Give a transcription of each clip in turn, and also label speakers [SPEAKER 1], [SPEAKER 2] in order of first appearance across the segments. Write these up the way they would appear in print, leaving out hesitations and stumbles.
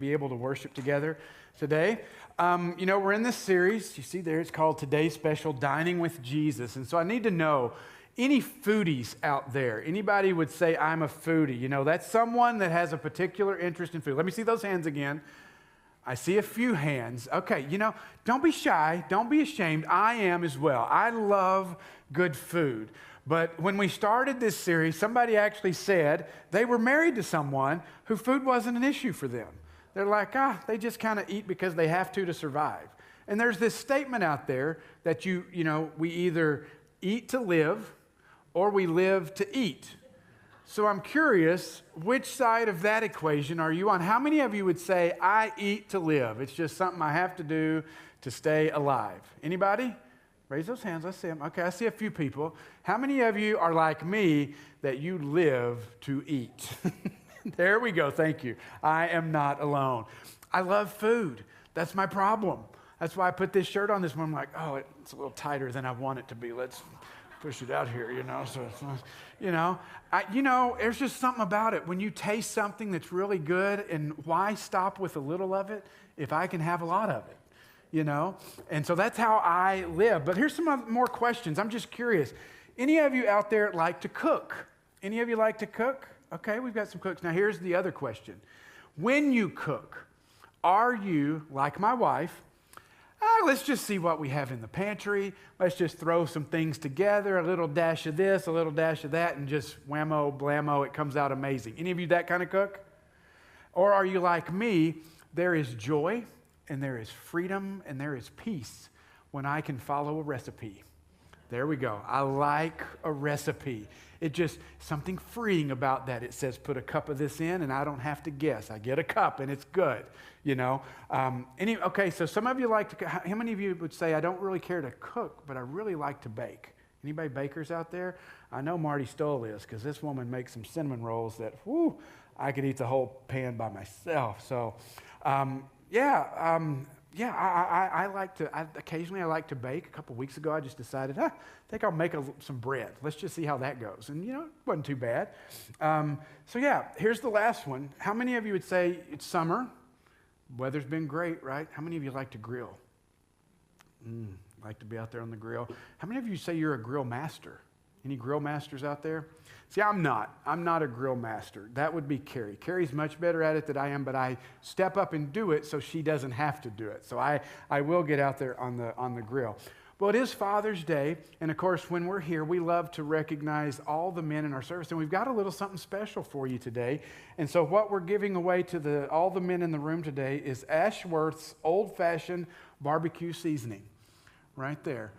[SPEAKER 1] be able to worship together today. We're in this series, you see there, it's called Today's Special, Dining with Jesus. And so I need to know, any foodies out there? Anybody would say, I'm a foodie. That's someone that has a particular interest in food. Let me see those hands again. I see a few hands. Okay, don't be shy. Don't be ashamed. I am as well. I love good food. But when we started this series, somebody actually said they were married to someone who food wasn't an issue for them. They're like, they just kind of eat because they have to survive. And there's this statement out there that we either eat to live or we live to eat. So I'm curious, which side of that equation are you on? How many of you would say, I eat to live? It's just something I have to do to stay alive. Anybody? Raise those hands. I see them. Okay, I see a few people. How many of you are like me that you live to eat? There we go. Thank you. I am not alone. I love food. That's my problem. That's why I put this shirt on this morning. I'm like, it's a little tighter than I want it to be. Let's push it out here, So it's not, there's just something about it. When you taste something that's really good, and why stop with a little of it if I can have a lot of it, And so that's how I live. But here's some more questions. I'm just curious. Any of you out there like to cook? Any of you like to cook? Okay, we've got some cooks. Now here's the other question. When you cook, are you, like my wife, let's just see what we have in the pantry. Let's just throw some things together, a little dash of this, a little dash of that, and just whammo, blammo, it comes out amazing. Any of you that kind of cook? Or are you like me? There is joy, and there is freedom, and there is peace when I can follow a recipe. There we go. I like a recipe. It just, something freeing about that. It says, put a cup of this in, and I don't have to guess. I get a cup, and it's good, Okay, so some of you like to, how many of you would say, I don't really care to cook, but I really like to bake? Anybody bakers out there? I know Marty Stoll is, because this woman makes some cinnamon rolls that, I could eat the whole pan by myself. So, occasionally I like to bake. A couple weeks ago, I just decided, I think I'll make some bread. Let's just see how that goes. And, it wasn't too bad. Here's the last one. How many of you would say it's summer? Weather's been great, right? How many of you like to grill? Like to be out there on the grill. How many of you say you're a grill master? Any grill masters out there? See, I'm not. I'm not a grill master. That would be Carrie. Carrie's much better at it than I am, but I step up and do it so she doesn't have to do it. So I will get out there on the grill. Well, it is Father's Day, and of course, when we're here, we love to recognize all the men in our service, and we've got a little something special for you today. And so what we're giving away to all the men in the room today is Ashworth's old-fashioned barbecue seasoning, right there.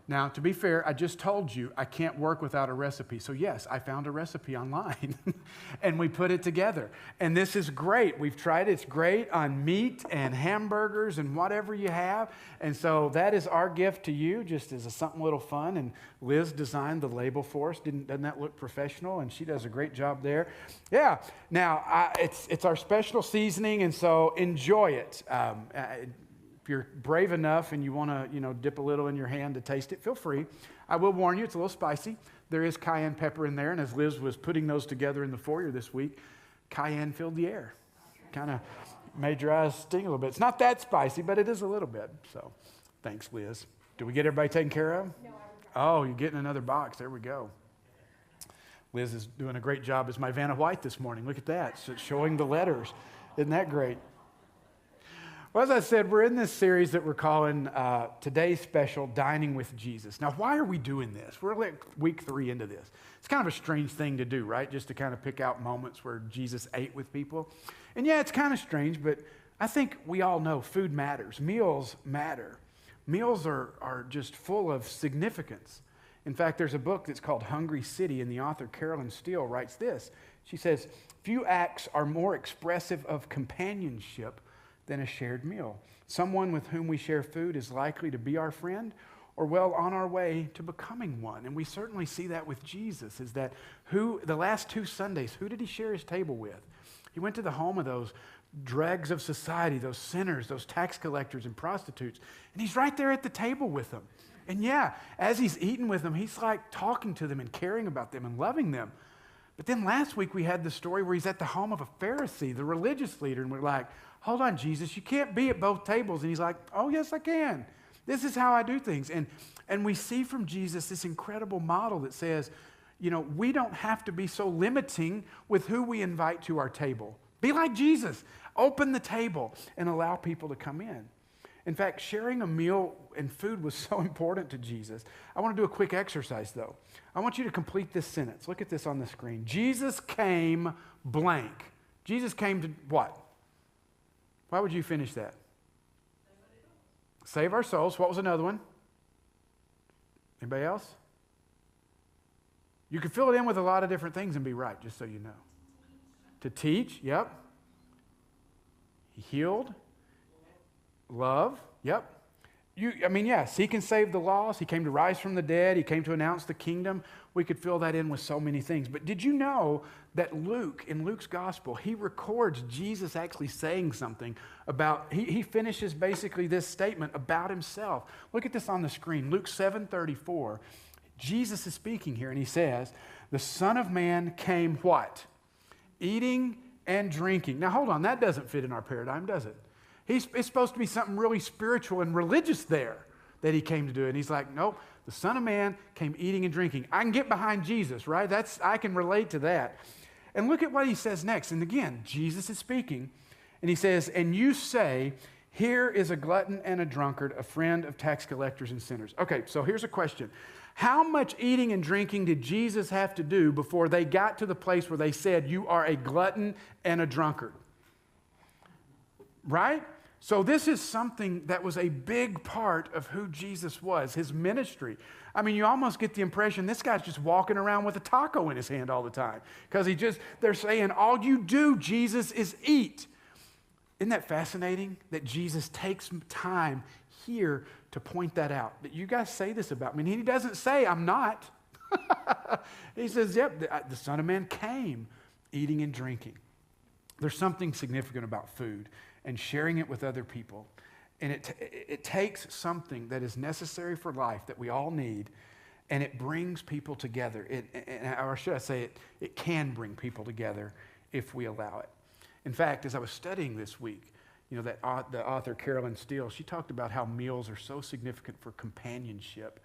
[SPEAKER 1] Now, to be fair, I just told you I can't work without a recipe. So yes, I found a recipe online and we put it together. And this is great. We've tried it. It's great on meat and hamburgers and whatever you have. And so that is our gift to you, just as something a little fun. And Liz designed the label for us. Doesn't that look professional? And she does a great job there. Yeah. Now, it's our special seasoning, and so enjoy it. If you're brave enough and you want to, dip a little in your hand to taste it, feel free. I will warn you, it's a little spicy. There is cayenne pepper in there, and as Liz was putting those together in the foyer this week, cayenne filled the air. Kind of made your eyes sting a little bit. It's not that spicy, but it is a little bit. So thanks, Liz. Did we get everybody taken care of? No, Oh, you're getting another box. There we go. Liz is doing a great job as my Vanna White this morning. Look at that, so showing the letters. Isn't that great? Well, as I said, we're in this series that we're calling Today's Special, Dining with Jesus. Now, why are we doing this? We're like week 3 into this. It's kind of a strange thing to do, right? Just to kind of pick out moments where Jesus ate with people. And yeah, it's kind of strange, but I think we all know food matters. Meals matter. Meals are just full of significance. In fact, there's a book that's called Hungry City, and the author Carolyn Steele writes this. She says, few acts are more expressive of companionship than a shared meal. Someone with whom we share food is likely to be our friend or well on our way to becoming one. And we certainly see that with Jesus, is that the last 2 Sundays, who did he share his table with? He went to the home of those dregs of society, those sinners, those tax collectors and prostitutes, and he's right there at the table with them. And yeah, as he's eating with them, he's like talking to them and caring about them and loving them. But then last week we had the story where he's at the home of a Pharisee, the religious leader, and we're like, hold on, Jesus, you can't be at both tables. And he's like, oh, yes, I can. This is how I do things. And we see from Jesus this incredible model that says, we don't have to be so limiting with who we invite to our table. Be like Jesus. Open the table and allow people to come in. In fact, sharing a meal and food was so important to Jesus. I want to do a quick exercise, though. I want you to complete this sentence. Look at this on the screen. Jesus came blank. Jesus came to what? Why would you finish that? Save our souls. What was another one? Anybody else? You could fill it in with a lot of different things and be right, just so you know. To teach, yep. He healed. Love, yep. Seek and save the lost. He came to rise from the dead. He came to announce the kingdom. We could fill that in with so many things. But did you know that in Luke's gospel, he records Jesus actually saying something about, he finishes basically this statement about himself. Look at this on the screen. Luke 7:34. Jesus is speaking here, and he says, the Son of Man came what? Eating and drinking. Now, hold on. That doesn't fit in our paradigm, does it? It's supposed to be something really spiritual and religious there that he came to do. And he's like, nope, the Son of Man came eating and drinking. I can get behind Jesus, right? I can relate to that. And look at what he says next. And again, Jesus is speaking. And he says, and you say, here is a glutton and a drunkard, a friend of tax collectors and sinners. Okay, so here's a question. How much eating and drinking did Jesus have to do before they got to the place where they said, you are a glutton and a drunkard? Right? So this is something that was a big part of who Jesus was, his ministry. I mean, you almost get the impression this guy's just walking around with a taco in his hand all the time. Because they're saying, all you do, Jesus, is eat. Isn't that fascinating that Jesus takes time here to point that out? That you guys say this about me. And he doesn't say, I'm not. He says, yep, the Son of Man came eating and drinking. There's something significant about food and sharing it with other people. And it takes something that is necessary for life that we all need, and it brings people together. Or should I say it can bring people together if we allow it. In fact, as I was studying this week, the author Carolyn Steele, she talked about how meals are so significant for companionship.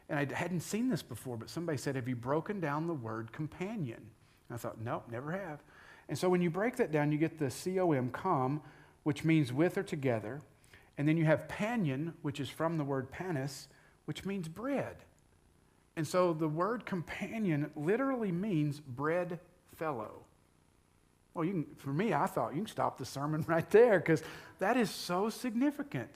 [SPEAKER 1] And I hadn't seen this before, but somebody said, have you broken down the word companion? And I thought, nope, never have. And so when you break that down, you get the com, which means with or together. And then you have panion, which is from the word panis, which means bread. And so the word companion literally means bread fellow. Well, for me, I thought you can stop the sermon right there because that is so significant.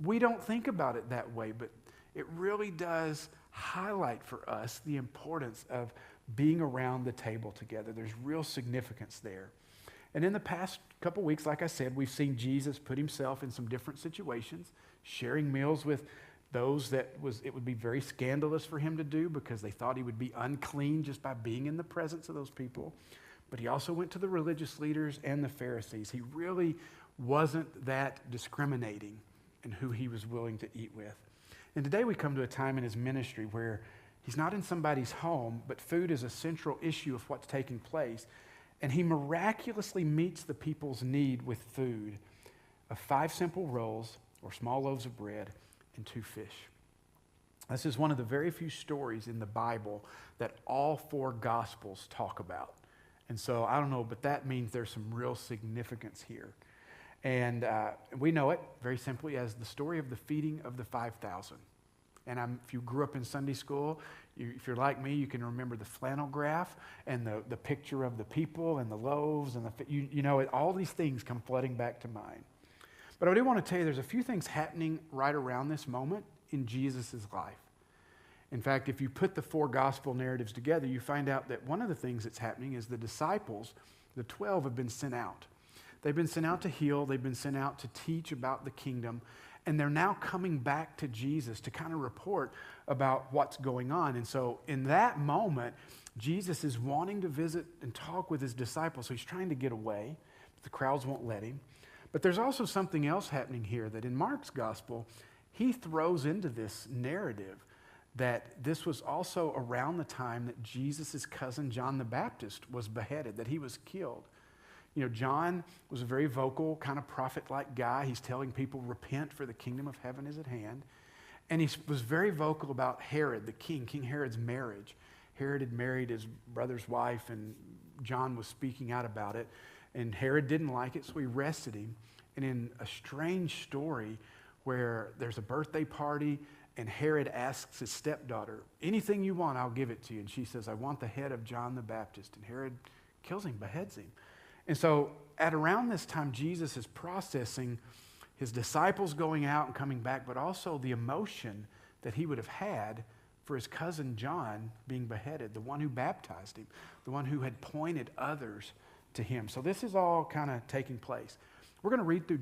[SPEAKER 1] We don't think about it that way, but it really does highlight for us the importance of being around the table together. There's real significance there. And in the past couple weeks, like I said, we've seen Jesus put himself in some different situations, sharing meals with those that it would be very scandalous for him to do because they thought he would be unclean just by being in the presence of those people. But he also went to the religious leaders and the Pharisees. He really wasn't that discriminating in who he was willing to eat with. And today we come to a time in his ministry where he's not in somebody's home, but food is a central issue of what's taking place. And he miraculously meets the people's need with food of 5 simple rolls or small loaves of bread and 2 fish. This is one of the very few stories in the Bible that all 4 Gospels talk about. And so I don't know, but that means there's some real significance here. And we know it very simply as the story of the feeding of the 5,000. And if you grew up in Sunday school, if you're like me, you can remember the flannel graph and the picture of the people and the loaves and all these things come flooding back to mind. But I do want to tell you there's a few things happening right around this moment in Jesus' life. In fact, if you put the 4 gospel narratives together, you find out that one of the things that's happening is the disciples, the 12, have been sent out. They've been sent out to heal. They've been sent out to teach about the kingdom. And they're now coming back to Jesus to kind of report about what's going on. And so in that moment, Jesus is wanting to visit and talk with his disciples. So he's trying to get away, but the crowds won't let him. But there's also something else happening here that in Mark's gospel, he throws into this narrative that this was also around the time that Jesus' cousin John the Baptist was beheaded, that he was killed. You know, John was a very vocal, kind of prophet-like guy. He's telling people, repent for the kingdom of heaven is at hand. And he was very vocal about Herod, the king, King Herod's marriage. Herod had married his brother's wife, and John was speaking out about it. And Herod didn't like it, so he arrested him. And in a strange story where there's a birthday party, and Herod asks his stepdaughter, anything you want, I'll give it to you. And she says, I want the head of John the Baptist. And Herod kills him, beheads him. And so at around this time, Jesus is processing his disciples going out and coming back, but also the emotion that he would have had for his cousin John being beheaded, the one who baptized him, the one who had pointed others to him. So this is all kind of taking place. We're going to read through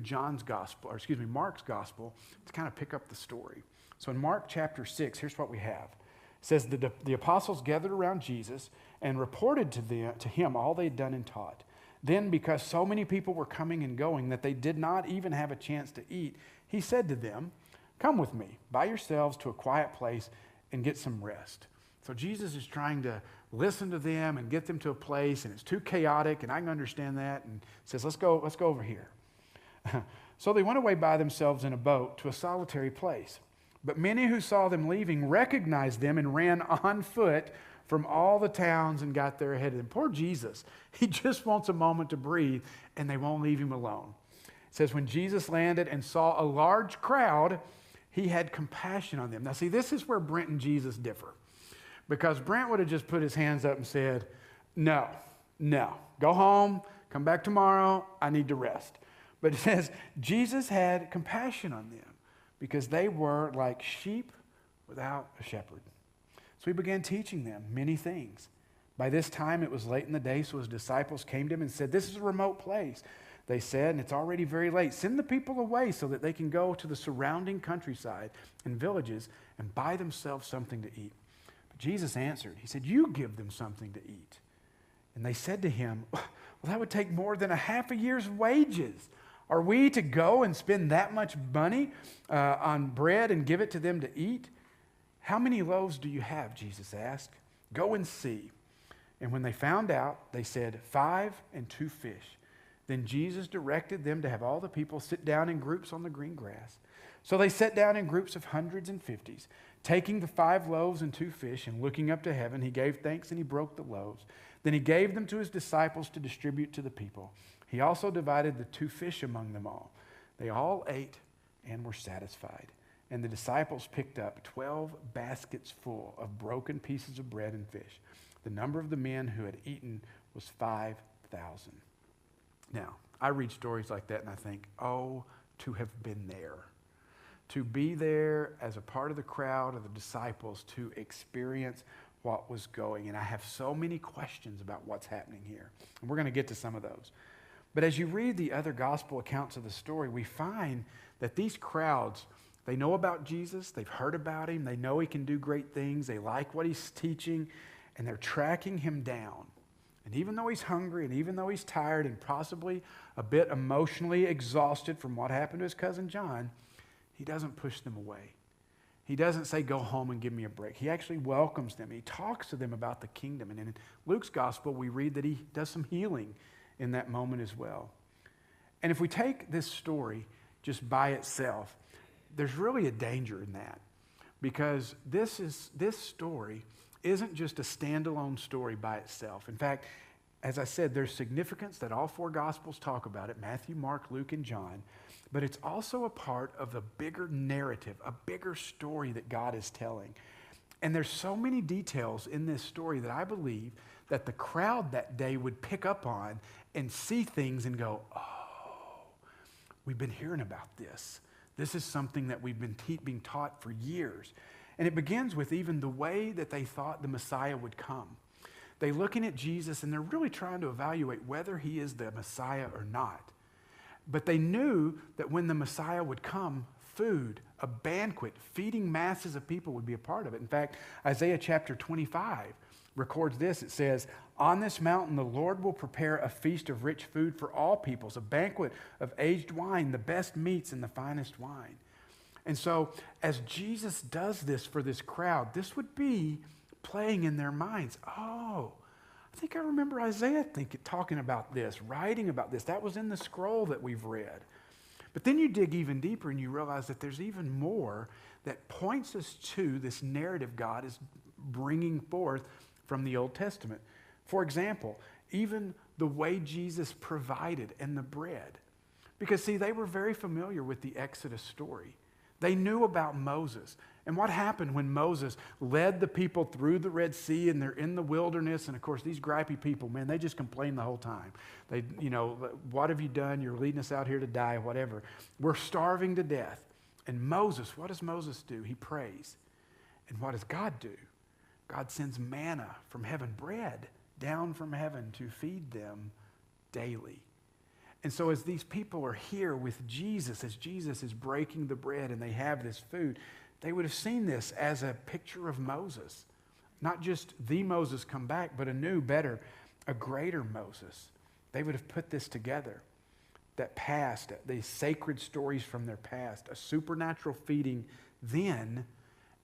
[SPEAKER 1] Mark's gospel to kind of pick up the story. So in Mark chapter 6, here's what we have. It says, the apostles gathered around Jesus and reported to him all they had done and taught. Then, because so many people were coming and going that they did not even have a chance to eat, he said to them, come with me by yourselves to a quiet place and get some rest. So Jesus is trying to listen to them and get them to a place, and it's too chaotic, and I can understand that, and says, let's go over here. So they went away by themselves in a boat to a solitary place. But many who saw them leaving recognized them and ran on foot from all the towns and got there ahead of them. Poor Jesus. He just wants a moment to breathe, and they won't leave him alone. It says, when Jesus landed and saw a large crowd, he had compassion on them. Now, see, this is where Brent and Jesus differ. Because Brent would have just put his hands up and said, no, go home, come back tomorrow, I need to rest. But it says, Jesus had compassion on them because they were like sheep without a shepherd. So he began teaching them many things. By this time, it was late in the day, so his disciples came to him and said, this is a remote place. They said, and it's already very late. Send the people away so that they can go to the surrounding countryside and villages and buy themselves something to eat. But Jesus answered. He said, you give them something to eat. And they said to him, well, that would take more than a half a year's wages. Are we to go and spend that much money on bread and give it to them to eat? How many loaves do you have? Jesus asked. Go and see. And when they found out, they said, 5 and 2 fish. Then Jesus directed them to have all the people sit down in groups on the green grass. So they sat down in groups of hundreds and fifties. Taking the 5 loaves and 2 fish and looking up to heaven, he gave thanks and he broke the loaves. Then he gave them to his disciples to distribute to the people. He also divided the 2 fish among them all. They all ate and were satisfied. And the disciples picked up 12 baskets full of broken pieces of bread and fish. The number of the men who had eaten was 5,000. Now, I read stories like that and I think, oh, to have been there. To be there as a part of the crowd of the disciples to experience what was going. And I have so many questions about what's happening here. And we're going to get to some of those. But as you read the other gospel accounts of the story, we find that these crowds, they know about Jesus, they've heard about him, they know he can do great things, they like what he's teaching, and they're tracking him down. And even though he's hungry, and even though he's tired, and possibly a bit emotionally exhausted from what happened to his cousin John, he doesn't push them away. He doesn't say, go home and give me a break. He actually welcomes them. He talks to them about the kingdom. And in Luke's gospel, we read that he does some healing in that moment as well. And if we take this story just by itself, there's really a danger in that. Because this story isn't just a standalone story by itself. In fact, as I said, there's significance that all 4 gospels talk about it, Matthew, Mark, Luke, and John. But it's also a part of a bigger narrative, a bigger story that God is telling. And there's so many details in this story that I believe that the crowd that day would pick up on and see things and go, oh, we've been hearing about this. This is something that we've been being taught for years. And it begins with even the way that they thought the Messiah would come. They're looking at Jesus and they're really trying to evaluate whether he is the Messiah or not. But they knew that when the Messiah would come, food, a banquet, feeding masses of people would be a part of it. In fact, Isaiah chapter 25 records this. It says, on this mountain the Lord will prepare a feast of rich food for all peoples, a banquet of aged wine, the best meats and the finest wine. And so as Jesus does this for this crowd, this would be playing in their minds. Oh, I think I remember Isaiah talking about this, writing about this. That was in the scroll that we've read. But then you dig even deeper and you realize that there's even more that points us to this narrative God is bringing forth from the Old Testament. For example, even the way Jesus provided and the bread. Because, see, they were very familiar with the Exodus story. They knew about Moses. And what happened when Moses led the people through the Red Sea and they're in the wilderness? And, of course, these gripey people, man, they just complain the whole time. They, what have you done? You're leading us out here to die, whatever. We're starving to death. And Moses, what does Moses do? He prays. And what does God do? God sends manna from heaven, bread down from heaven to feed them daily. And so as these people are here with Jesus, as Jesus is breaking the bread and they have this food, they would have seen this as a picture of Moses. Not just the Moses come back, but a new, better, a greater Moses. They would have put this together. That past, these sacred stories from their past, a supernatural feeding then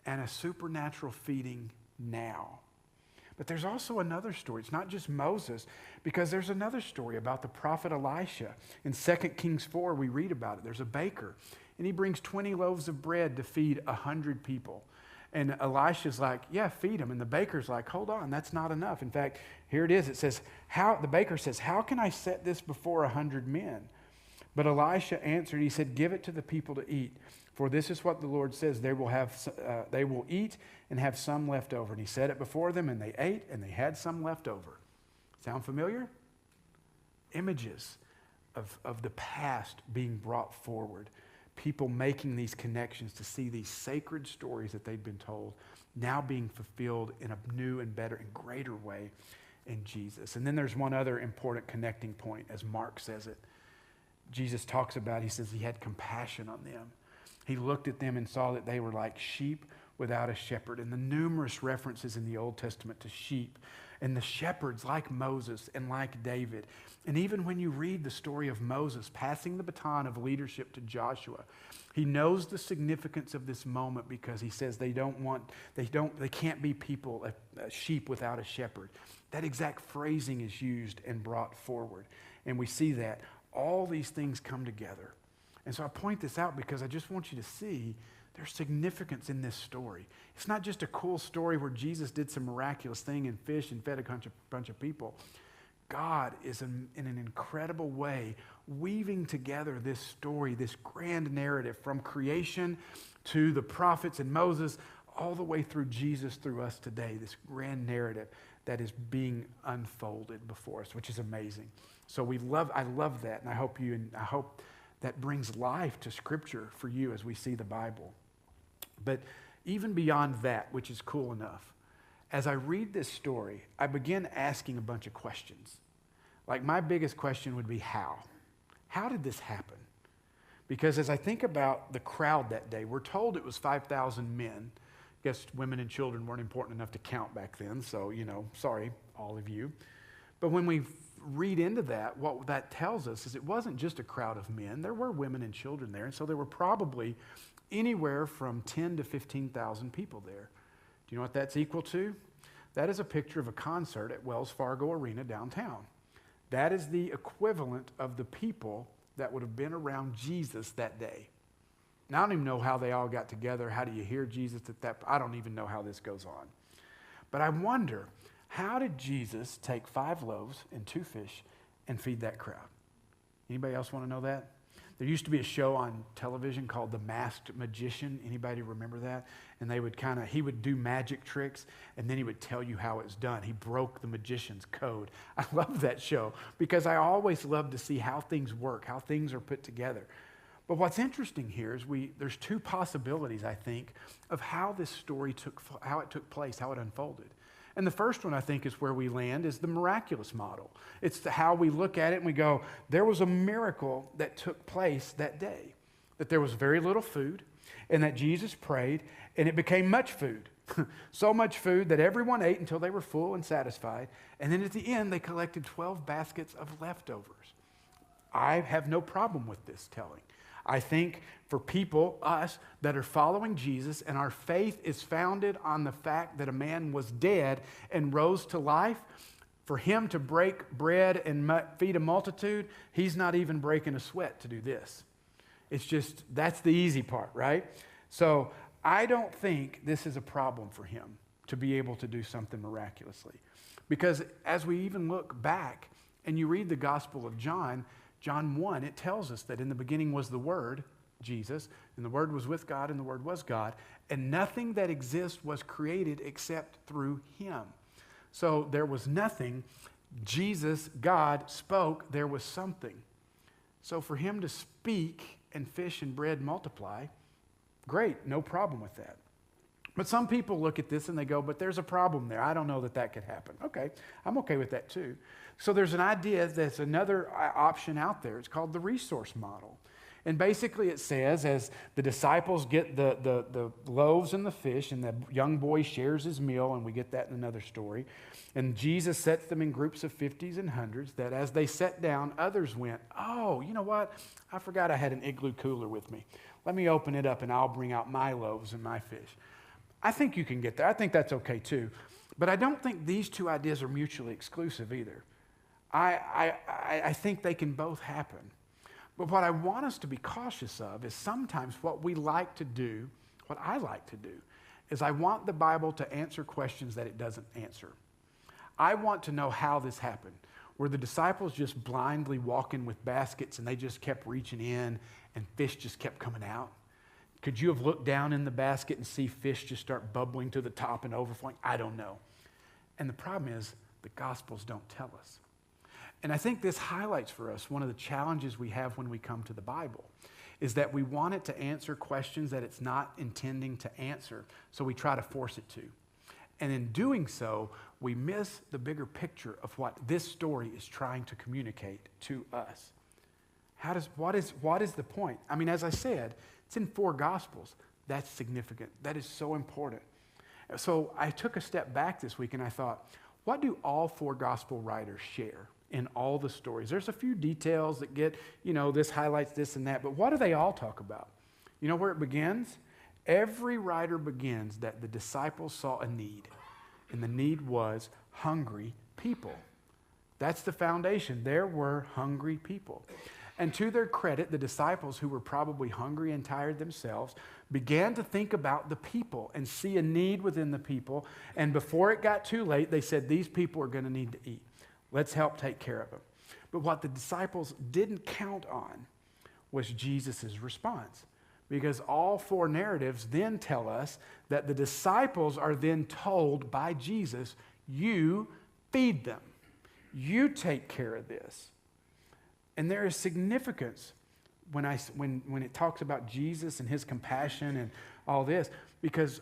[SPEAKER 1] and a supernatural feeding now. But there's also another story. It's not just Moses, because there's another story about the prophet Elisha. In 2 Kings 4, we read about it. There's a baker, and he brings 20 loaves of bread to feed 100 people. And Elisha's like, yeah, feed them. And the baker's like, hold on, that's not enough. In fact, here it is. It says, the baker says, how can I set this before 100 men? But Elisha answered, he said, give it to the people to eat. For this is what the Lord says, they will eat and have some left over. And he set it before them, and they ate, and they had some left over. Sound familiar? Images of the past being brought forward. People making these connections to see these sacred stories that they'd been told now being fulfilled in a new and better and greater way in Jesus. And then there's one other important connecting point, as Mark says it. Jesus talks about, he says he had compassion on them. He looked at them and saw that they were like sheep without a shepherd. And the numerous references in the Old Testament to sheep and the shepherds like Moses and like David. And even when you read the story of Moses passing the baton of leadership to Joshua, he knows the significance of this moment because he says they can't be people, sheep without a shepherd. That exact phrasing is used and brought forward. And we see that all these things come together. And so I point this out because I just want you to see there's significance in this story. It's not just a cool story where Jesus did some miraculous thing and fish and fed a bunch of people. God is in an incredible way weaving together this story, this grand narrative from creation to the prophets and Moses all the way through Jesus through us today, this grand narrative that is being unfolded before us, which is amazing. So I love that, and I hope that brings life to Scripture for you as we see the Bible. But even beyond that, which is cool enough, as I read this story, I begin asking a bunch of questions. Like my biggest question would be how? How did this happen? Because as I think about the crowd that day, we're told it was 5,000 men. I guess women and children weren't important enough to count back then, so, sorry, all of you. But when we read into that, what that tells us is it wasn't just a crowd of men. There were women and children there, and so there were probably anywhere from 10 to 15,000 people there. Do you know what that's equal to? That is a picture of a concert at Wells Fargo Arena downtown. That is the equivalent of the people that would have been around Jesus that day. Now, I don't even know how they all got together. How do you hear Jesus at that? I don't even know how this goes on. But I wonder, how did Jesus take 5 loaves and 2 fish and feed that crowd? Anybody else want to know that? There used to be a show on television called The Masked Magician. Anybody remember that? And he would do magic tricks, and then he would tell you how it's done. He broke the magician's code. I love that show because I always love to see how things work, how things are put together. But what's interesting here is there's 2 possibilities, I think, of how this story took place, how it unfolded. And the first one, I think, is where we land, is the miraculous model. It's how we look at it and we go, there was a miracle that took place that day, that there was very little food, and that Jesus prayed, and it became much food. So much food that everyone ate until they were full and satisfied, and then at the end, they collected 12 baskets of leftovers. I have no problem with this telling. I think for people, us, that are following Jesus and our faith is founded on the fact that a man was dead and rose to life, For him to break bread and feed a multitude, he's not even breaking a sweat to do this. It's just, that's the easy part, right? So I don't think this is a problem for him to be able to do something miraculously. Because as we even look back and you read the Gospel of John, John 1, it tells us that in the beginning was the Word, Jesus, and the Word was with God, and the Word was God, and nothing that exists was created except through him. So there was nothing. Jesus, God, spoke. There was something. So for him to speak and fish and bread multiply, great, no problem with that. But some people look at this and they go, but there's a problem there. I don't know that that could happen. Okay, I'm okay with that too. So there's an idea that's another option out there. It's called the resource model. And basically it says, as the disciples get the loaves and the fish, and the young boy shares his meal, and we get that in another story, and Jesus sets them in groups of 50s and 100s, that as they sat down, others went, oh, you know what? I forgot I had an igloo cooler with me. Let me open it up, and I'll bring out my loaves and my fish. I think you can get there. I think that's okay, too. But I don't think these two ideas are mutually exclusive either. I think they can both happen. But what I want us to be cautious of is sometimes what we like to do, what I like to do, is I want the Bible to answer questions that it doesn't answer. I want to know how this happened. Were the disciples just blindly walking with baskets and they just kept reaching in and fish just kept coming out? Could you have looked down in the basket and see fish just start bubbling to the top and overflowing? I don't know. And the problem is the Gospels don't tell us. And I think this highlights for us one of the challenges we have when we come to the Bible, is that we want it to answer questions that it's not intending to answer, so we try to force it to. And in doing so, we miss the bigger picture of what this story is trying to communicate to us. What is the point? I mean, as I said, it's in 4 Gospels. That's significant. That is so important. So I took a step back this week and I thought, what do all 4 Gospel writers share in all the stories? There's a few details that get, this highlights this and that, but what do they all talk about? You know where it begins? Every writer begins that the disciples saw a need, and the need was hungry people. That's the foundation. There were hungry people. And to their credit, the disciples, who were probably hungry and tired themselves, began to think about the people and see a need within the people. And before it got too late, they said, these people are going to need to eat. Let's help take care of them. But what the disciples didn't count on was Jesus' response. Because all 4 narratives then tell us that the disciples are then told by Jesus, you feed them. You take care of this. And there is significance when it talks about Jesus and his compassion and all this, because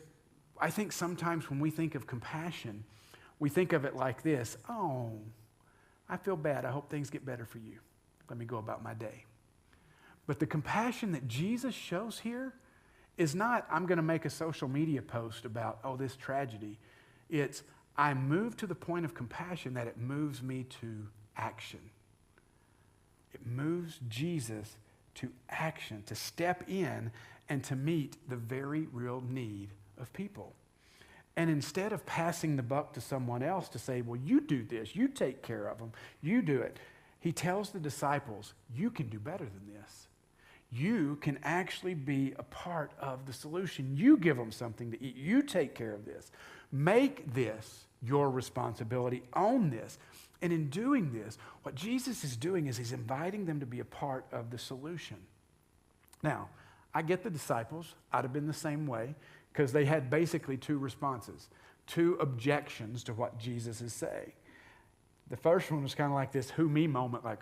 [SPEAKER 1] I think sometimes when we think of compassion, we think of it like this: oh, I feel bad. I hope things get better for you. Let me go about my day. But the compassion that Jesus shows here is not, I'm going to make a social media post about, oh, this tragedy. It's, I move to the point of compassion that it moves me to action. It moves Jesus to action, to step in and to meet the very real need of people. And instead of passing the buck to someone else to say, well, you do this, you take care of them, you do it, he tells the disciples, you can do better than this. You can actually be a part of the solution. You give them something to eat. You take care of this. Make this your responsibility. Own this. And in doing this, what Jesus is doing is he's inviting them to be a part of the solution. Now, I get the disciples. I'd have been the same way, because they had basically 2 responses, 2 objections to what Jesus is saying. The first one was kind of like this who me moment, like,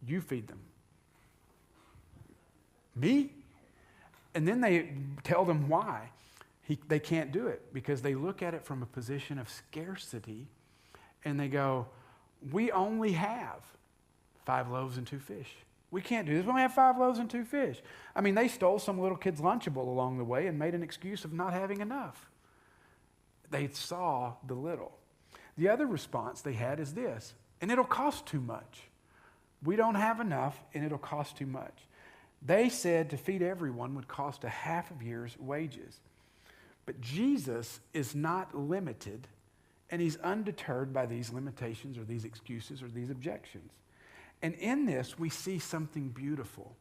[SPEAKER 1] you feed them. Me? And then they tell them why they can't do it, because they look at it from a position of scarcity and they go, we only have 5 loaves and 2 fish. We can't do this. We only have 5 loaves and 2 fish. I mean, they stole some little kid's Lunchable along the way and made an excuse of not having enough. They saw the little. The other response they had is this, and it'll cost too much. We don't have enough, and it'll cost too much. They said to feed everyone would cost a half a year's wages. But Jesus is not limited And he's undeterred by these limitations or these excuses or these objections. And in this, we see something beautiful.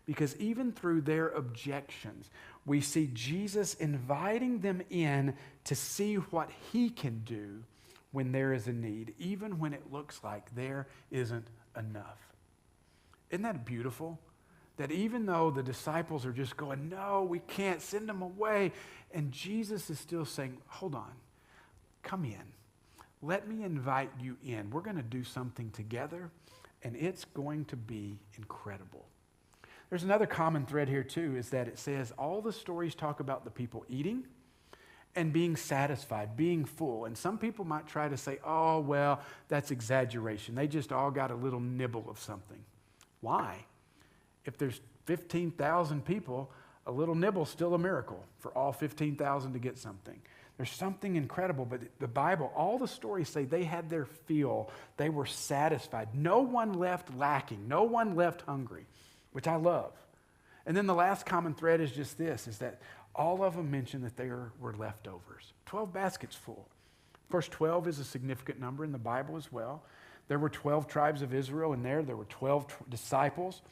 [SPEAKER 1] Because even through their objections, we see Jesus inviting them in to see what he can do when there is a need, even when it looks like there isn't enough. Isn't that beautiful? That even though the disciples are just going, no, we can't, send them away. And Jesus is still saying, hold on, come in. Let me invite you in. We're going to do something together, and it's going to be incredible. There's another common thread here too, is that it says all the stories talk about the people eating and being satisfied, being full. And some people might try to say, oh, well, that's exaggeration. They just all got a little nibble of something. Why? If there's 15,000 people, a little nibble's still a miracle for all 15,000 to get something. There's something incredible, but the Bible, all the stories say they had their fill. They were satisfied. No one left lacking. No one left hungry, which I love. And then the last common thread is just this, is that all of them mention that there were leftovers. 12 baskets full. Of course, 12 is a significant number in the Bible as well. There were 12 tribes of Israel in there. There were 12 disciples.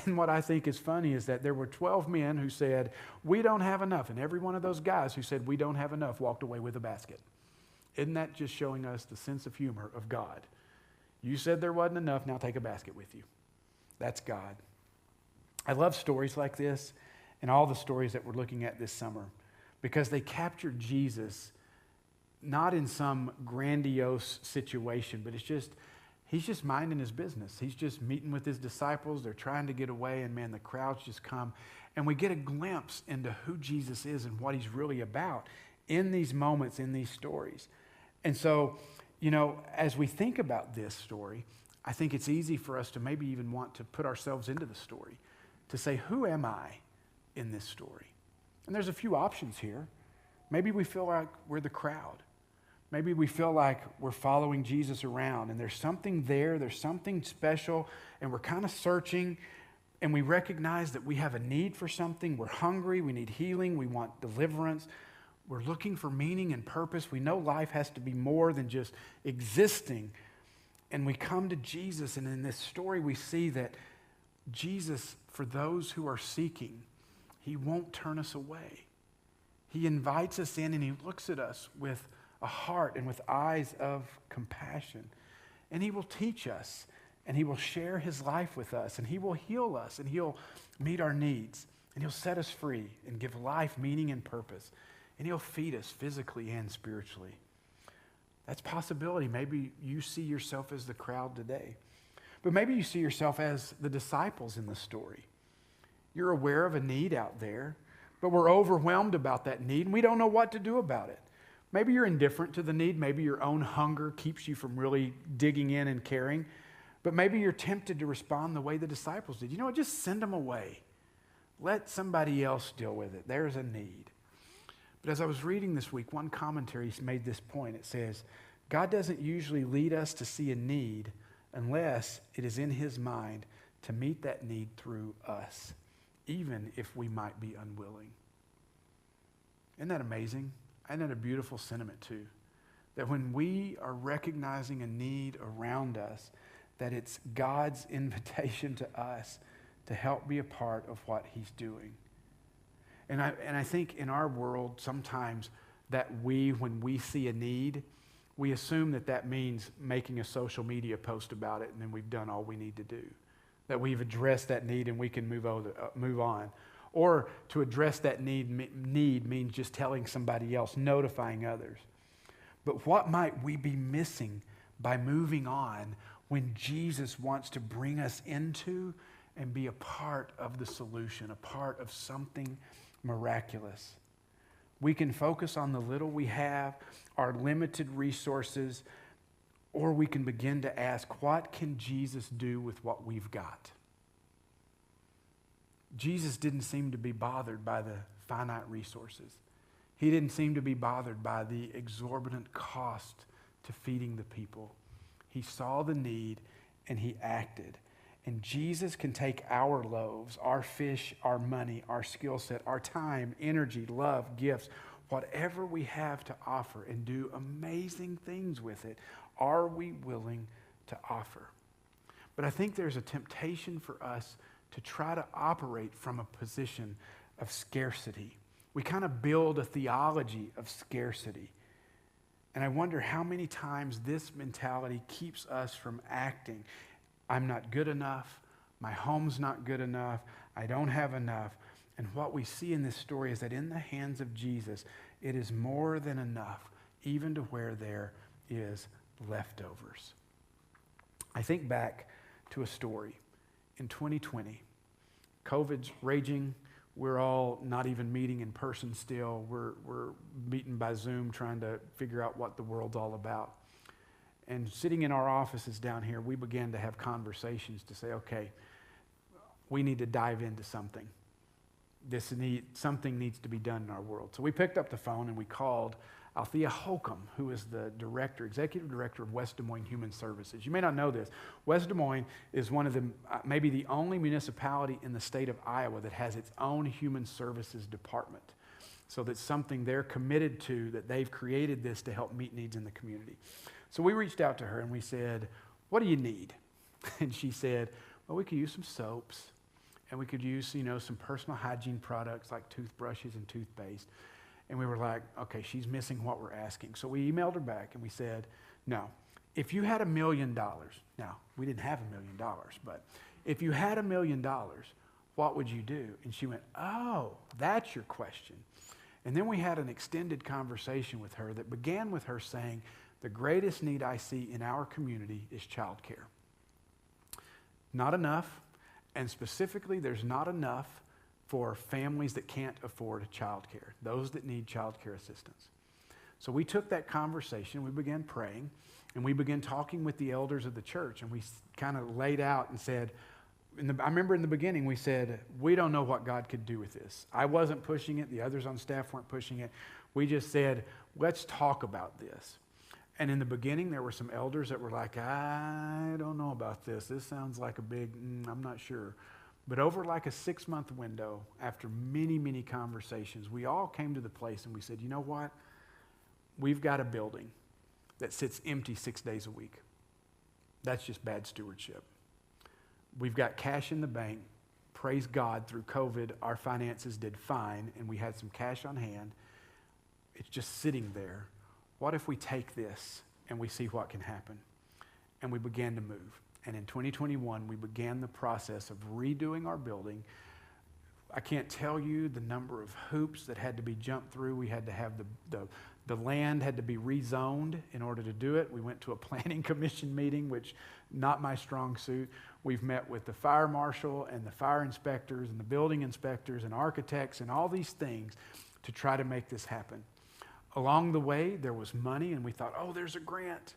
[SPEAKER 1] And what I think is funny is that there were 12 men who said, we don't have enough. And every one of those guys who said, we don't have enough, walked away with a basket. Isn't that just showing us the sense of humor of God? You said there wasn't enough, now take a basket with you. That's God. I love stories like this and all the stories that we're looking at this summer because they capture Jesus not in some grandiose situation, but he's just minding his business. He's just meeting with his disciples. They're trying to get away, and man, the crowds just come. And we get a glimpse into who Jesus is and what he's really about in these moments, in these stories. And so, as we think about this story, I think it's easy for us to maybe even want to put ourselves into the story, to say, who am I in this story? And there's a few options here. Maybe we feel like we're the crowd. Maybe we feel like we're following Jesus around and there's something there's something special, and we're kind of searching, and we recognize that we have a need for something. We're hungry, we need healing, we want deliverance. We're looking for meaning and purpose. We know life has to be more than just existing. And we come to Jesus, and in this story we see that Jesus, for those who are seeking, he won't turn us away. He invites us in, and he looks at us with a heart and with eyes of compassion. And he will teach us, and he will share his life with us, and he will heal us, and he'll meet our needs, and he'll set us free and give life meaning and purpose, and he'll feed us physically and spiritually. That's a possibility. Maybe you see yourself as the crowd today, but maybe you see yourself as the disciples in the story. You're aware of a need out there, but we're overwhelmed about that need, and we don't know what to do about it. Maybe you're indifferent to the need. Maybe your own hunger keeps you from really digging in and caring. But maybe you're tempted to respond the way the disciples did. You know what? Just send them away. Let somebody else deal with it. There's a need. But as I was reading this week, one commentary made this point. It says, God doesn't usually lead us to see a need unless it is in his mind to meet that need through us, even if we might be unwilling. Isn't that amazing? Isn't that a beautiful sentiment too? That when we are recognizing a need around us, that it's God's invitation to us to help be a part of what he's doing. And I think in our world, sometimes that when we see a need, we assume that means making a social media post about it, and then we've done all we need to do. That we've addressed that need and we can move on. Or to address that need means just telling somebody else, notifying others. But what might we be missing by moving on when Jesus wants to bring us into and be a part of the solution, a part of something miraculous? We can focus on the little we have, our limited resources, or we can begin to ask, what can Jesus do with what we've got? Jesus didn't seem to be bothered by the finite resources. He didn't seem to be bothered by the exorbitant cost to feeding the people. He saw the need and he acted. And Jesus can take our loaves, our fish, our money, our skill set, our time, energy, love, gifts, whatever we have to offer and do amazing things with it, are we willing to offer? But I think there's a temptation for us to try to operate from a position of scarcity. We kind of build a theology of scarcity. And I wonder how many times this mentality keeps us from acting. I'm not good enough. My home's not good enough. I don't have enough. And what we see in this story is that in the hands of Jesus, it is more than enough, even to where there is leftovers. I think back to a story in 2020. COVID's raging. We're all not even meeting in person still. We're meeting by Zoom, trying to figure out what the world's all about. And sitting in our offices down here, we began to have conversations to say, okay, we need to dive into something. Something needs to be done in our world. So we picked up the phone and we called Althea Holcomb, who is the executive director of West Des Moines Human Services. You may not know this. West Des Moines is one of the, maybe the only municipality in the state of Iowa that has its own human services department. So that's something they're committed to, that they've created this to help meet needs in the community. So we reached out to her and we said, what do you need? And she said, well, we could use some soaps and we could use, some personal hygiene products like toothbrushes and toothpaste. And we were like, okay, she's missing what we're asking. So we emailed her back and we said, no, if you had $1 million, now we didn't have $1 million, but if you had $1 million, what would you do? And she went, oh, that's your question. And then we had an extended conversation with her that began with her saying, the greatest need I see in our community is childcare. Not enough, and specifically there's not enough for families that can't afford childcare, those that need childcare assistance. So we took that conversation, we began praying, and we began talking with the elders of the church, and we kind of laid out and said, I remember in the beginning we said, we don't know what God could do with this. I wasn't pushing it, the others on staff weren't pushing it. We just said, let's talk about this. And in the beginning, there were some elders that were like, I don't know about this. This sounds like a big, I'm not sure. But over like a 6-month window, after many, many conversations, we all came to the place and we said, you know what? We've got a building that sits empty 6 days a week. That's just bad stewardship. We've got cash in the bank. Praise God, through COVID, our finances did fine and we had some cash on hand. It's just sitting there. What if we take this and we see what can happen? And we began to move. And in 2021, we began the process of redoing our building. I can't tell you the number of hoops that had to be jumped through. We had to have the land had to be rezoned in order to do it. We went to a planning commission meeting, which not my strong suit. We've met with the fire marshal and the fire inspectors and the building inspectors and architects and all these things to try to make this happen. Along the way, there was money, and we thought, oh, there's a grant.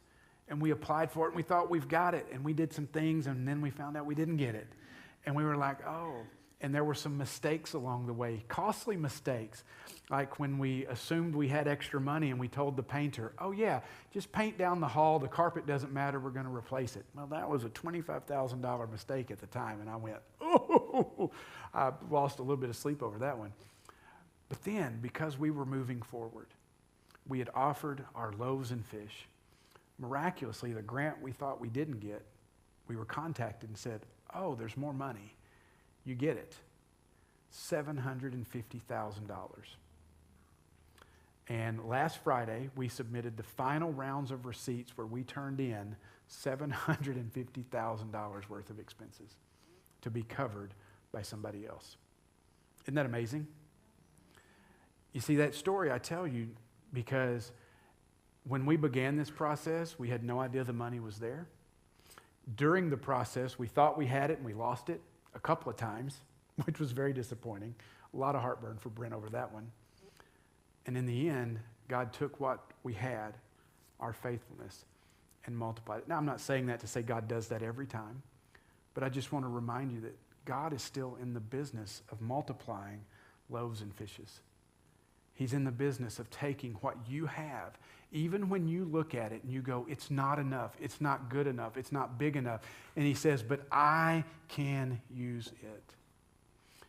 [SPEAKER 1] And we applied for it, and we thought, we've got it. And we did some things, and then we found out we didn't get it. And we were like, oh. And there were some mistakes along the way, costly mistakes, like when we assumed we had extra money, and we told the painter, oh, yeah, just paint down the hall. The carpet doesn't matter. We're going to replace it. Well, that was a $25,000 mistake at the time, and I went, oh. I lost a little bit of sleep over that one. But then, because we were moving forward, we had offered our loaves and fish. Miraculously, the grant we thought we didn't get, we were contacted and said, oh, there's more money. You get it. $750,000. And last Friday, we submitted the final rounds of receipts where we turned in $750,000 worth of expenses to be covered by somebody else. Isn't that amazing? You see, that story I tell you because when we began this process, we had no idea the money was there. During the process, we thought we had it and we lost it a couple of times, which was very disappointing. A lot of heartburn for Brent over that one. And in the end, God took what we had, our faithfulness, and multiplied it. Now, I'm not saying that to say God does that every time, but I just want to remind you that God is still in the business of multiplying loaves and fishes. He's in the business of taking what you have, even when you look at it and you go, it's not enough, it's not good enough, it's not big enough. And he says, but I can use it.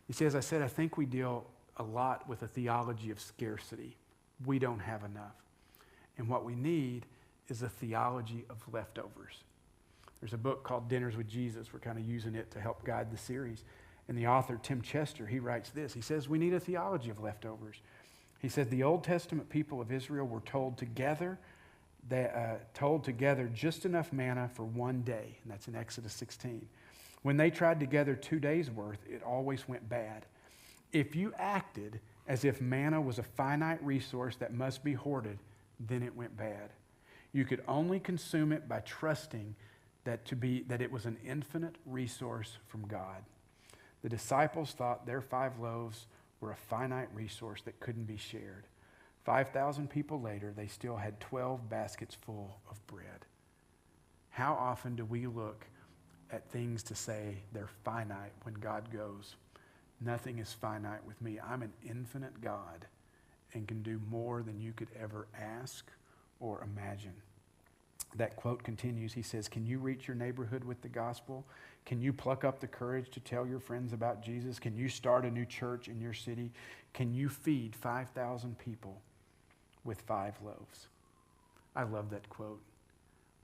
[SPEAKER 1] You see, as I said, I think we deal a lot with a theology of scarcity. We don't have enough. And what we need is a theology of leftovers. There's a book called Dinners with Jesus. We're kind of using it to help guide the series. And the author, Tim Chester, he writes this. He says, we need a theology of leftovers. He said, the Old Testament people of Israel were told together just enough manna for one day. And that's in Exodus 16. When they tried to gather 2 days' worth, it always went bad. If you acted as if manna was a finite resource that must be hoarded, then it went bad. You could only consume it by trusting that it was an infinite resource from God. The disciples thought their 5 loaves were a finite resource that couldn't be shared. 5,000 people later, they still had 12 baskets full of bread. How often do we look at things to say they're finite when God goes, nothing is finite with me. I'm an infinite God and can do more than you could ever ask or imagine. That quote continues. He says, can you reach your neighborhood with the gospel? Can you pluck up the courage to tell your friends about Jesus? Can you start a new church in your city? Can you feed 5,000 people with 5 loaves? I love that quote.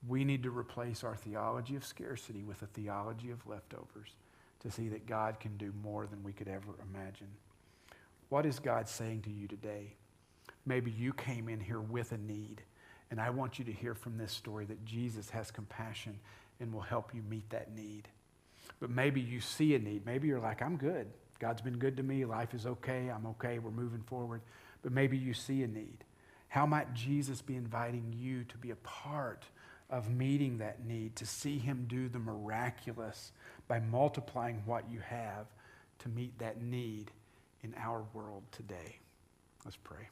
[SPEAKER 1] We need to replace our theology of scarcity with a theology of leftovers to see that God can do more than we could ever imagine. What is God saying to you today? Maybe you came in here with a need, and I want you to hear from this story that Jesus has compassion and will help you meet that need. But maybe you see a need. Maybe you're like, I'm good. God's been good to me. Life is okay. I'm okay. We're moving forward. But maybe you see a need. How might Jesus be inviting you to be a part of meeting that need, to see him do the miraculous by multiplying what you have to meet that need in our world today? Let's pray.